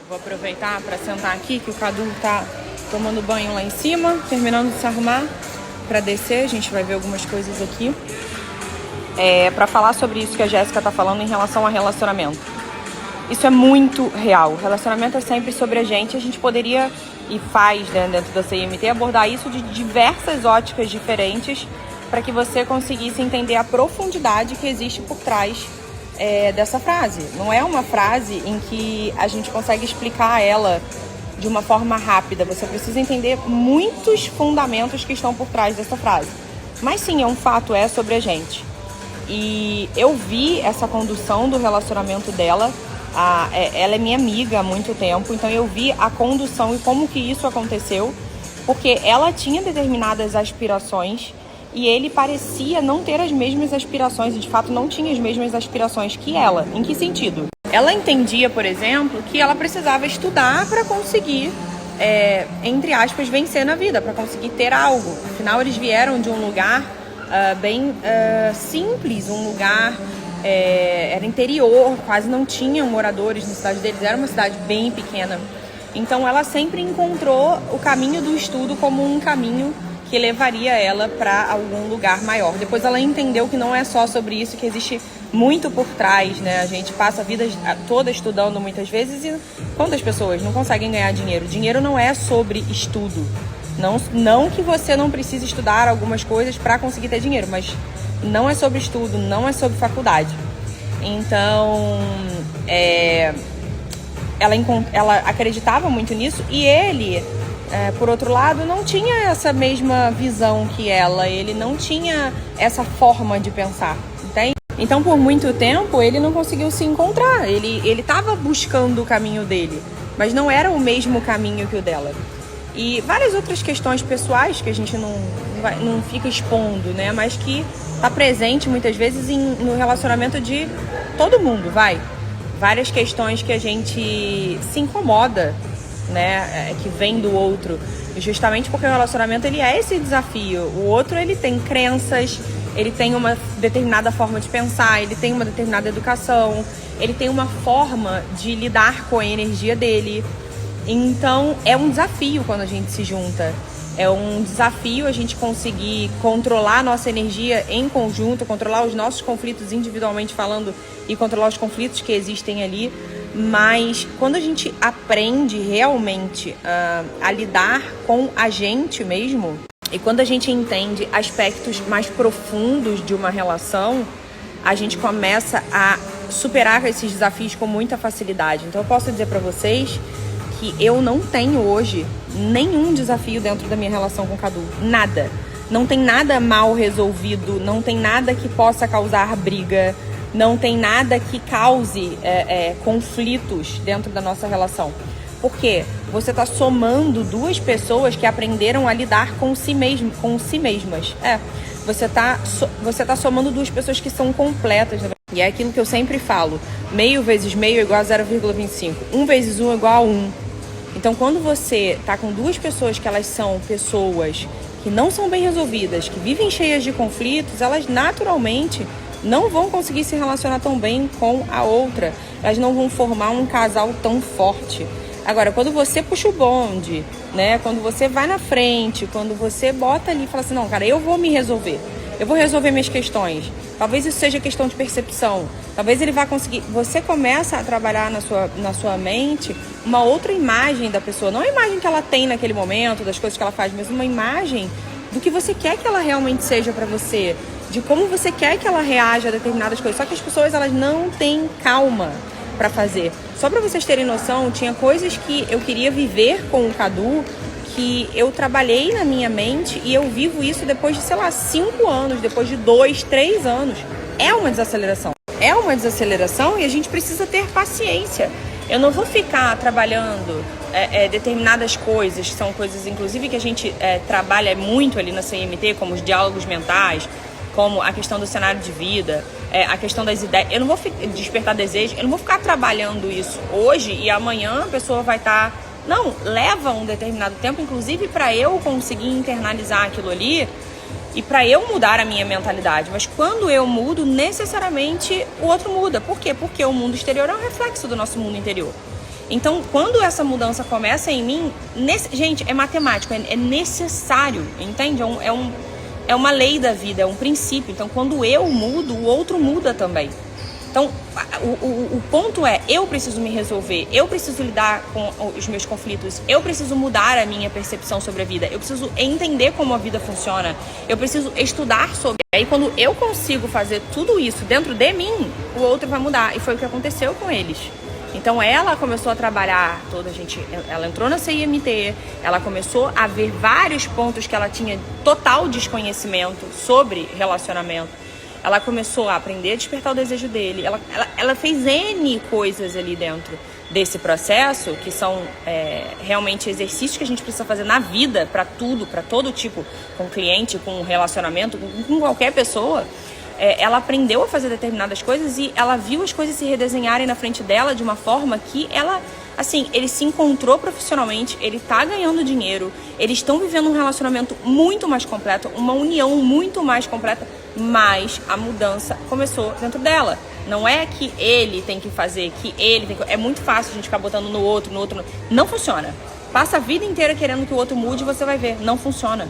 Vou aproveitar para sentar aqui, que o Cadu tá tomando banho lá em cima, terminando de se arrumar para descer. A gente vai ver algumas coisas aqui. Para falar sobre isso que a Jéssica tá falando em relação a relacionamento. Isso é muito real. Relacionamento é sempre sobre a gente poderia, e faz, né, dentro da CIMT, abordar isso de diversas óticas diferentes para que você conseguisse entender a profundidade que existe por trás dessa frase. Não é uma frase em que a gente consegue explicar ela de uma forma rápida. Você precisa entender muitos fundamentos que estão por trás dessa frase. Mas sim, é um fato, é sobre a gente. E eu vi essa condução do relacionamento dela. Ela é minha amiga há muito tempo, então eu vi a condução e como que isso aconteceu, porque ela tinha determinadas aspirações e ele parecia não ter as mesmas aspirações, e de fato não tinha as mesmas aspirações que ela. Em que sentido? Ela entendia, por exemplo, que ela precisava estudar para conseguir, entre aspas, vencer na vida, para conseguir ter algo. Afinal, eles vieram de um lugar bem simples, um lugar... era interior, quase não tinham moradores na cidade deles, era uma cidade bem pequena. Então ela sempre encontrou o caminho do estudo como um caminho que levaria ela para algum lugar maior. Depois ela entendeu que não é só sobre isso, que existe muito por trás, né? A gente passa a vida toda estudando muitas vezes e quantas pessoas não conseguem ganhar dinheiro? Dinheiro não é sobre estudo. Não que você não precise estudar algumas coisas para conseguir ter dinheiro, mas não é sobre estudo, não é sobre faculdade. Então, ela acreditava muito nisso e ele, por outro lado, não tinha essa mesma visão que ela. Ele não tinha essa forma de pensar, entende? Então, por muito tempo, ele não conseguiu se encontrar. Ele estava buscando o caminho dele, mas não era o mesmo caminho que o dela. E várias outras questões pessoais que a gente não fica expondo, né? Mas que tá presente muitas vezes no relacionamento de todo mundo, várias questões que a gente se incomoda, né, que vem do outro, justamente porque o relacionamento ele é esse desafio. O outro ele tem crenças, ele tem uma determinada forma de pensar, ele tem uma determinada educação, ele tem uma forma de lidar com a energia dele. Então é um desafio quando a gente se junta. É um desafio a gente conseguir controlar a nossa energia em conjunto, controlar os nossos conflitos individualmente falando e controlar os conflitos que existem ali. Mas quando a gente aprende realmente a lidar com a gente mesmo, e quando a gente entende aspectos mais profundos de uma relação, a gente começa a superar esses desafios com muita facilidade. Então eu posso dizer para vocês que eu não tenho hoje nenhum desafio dentro da minha relação com o Cadu. Nada. Não tem nada mal resolvido, não tem nada que possa causar briga, não tem nada que cause conflitos dentro da nossa relação. Por quê? Você está somando duas pessoas que aprenderam a lidar com si mesmas. Você tá somando duas pessoas que são completas. E é aquilo que eu sempre falo. Meio vezes meio é igual a 0,25. 1 vezes 1 é igual a 1. Então, quando você tá com duas pessoas que elas são pessoas que não são bem resolvidas, que vivem cheias de conflitos, elas naturalmente não vão conseguir se relacionar tão bem com a outra. Elas não vão formar um casal tão forte. Agora, quando você puxa o bonde, né? Quando você vai na frente, quando você bota ali e fala assim, não, cara, eu vou me resolver. Eu vou resolver minhas questões. Talvez isso seja questão de percepção. Talvez ele vá conseguir... Você começa a trabalhar na sua mente uma outra imagem da pessoa. Não a imagem que ela tem naquele momento, das coisas que ela faz, mas uma imagem do que você quer que ela realmente seja pra você. De como você quer que ela reaja a determinadas coisas. Só que as pessoas, elas não têm calma pra fazer. Só pra vocês terem noção, tinha coisas que eu queria viver com o Cadu, que eu trabalhei na minha mente e eu vivo isso depois de, 5 anos, depois de 2, 3 anos. É uma desaceleração. É uma desaceleração e a gente precisa ter paciência. Eu não vou ficar trabalhando determinadas coisas, que são coisas, inclusive, que a gente trabalha muito ali na CIMT, como os diálogos mentais, como a questão do cenário de vida, a questão das ideias. Eu não vou despertar desejo, eu não vou ficar trabalhando isso hoje e amanhã a pessoa vai estar... Não, leva um determinado tempo, inclusive para eu conseguir internalizar aquilo ali e para eu mudar a minha mentalidade. Mas quando eu mudo, necessariamente o outro muda. Por quê? Porque o mundo exterior é um reflexo do nosso mundo interior. Então, quando essa mudança começa em mim, gente, é matemático, é necessário, entende? É uma lei da vida, é um princípio. Então, quando eu mudo, o outro muda também. Então, o ponto é, eu preciso me resolver, eu preciso lidar com os meus conflitos, eu preciso mudar a minha percepção sobre a vida, eu preciso entender como a vida funciona, eu preciso estudar sobre. Aí, quando eu consigo fazer tudo isso dentro de mim, o outro vai mudar. E foi o que aconteceu com eles. Então, ela começou a trabalhar ela entrou na CIMT, ela começou a ver vários pontos que ela tinha total desconhecimento sobre relacionamento. Ela começou a aprender a despertar o desejo dele. Ela fez N coisas ali dentro desse processo, que são realmente exercícios que a gente precisa fazer na vida, para tudo, para todo tipo, com cliente, com relacionamento, com qualquer pessoa. Ela aprendeu a fazer determinadas coisas e ela viu as coisas se redesenharem na frente dela de uma forma que ela... Assim, ele se encontrou profissionalmente, ele tá ganhando dinheiro, eles estão vivendo um relacionamento muito mais completo, uma união muito mais completa, mas a mudança começou dentro dela. Não é que ele tem que fazer, é muito fácil a gente ficar botando no outro. Não funciona. Passa a vida inteira querendo que o outro mude e você vai ver, não funciona.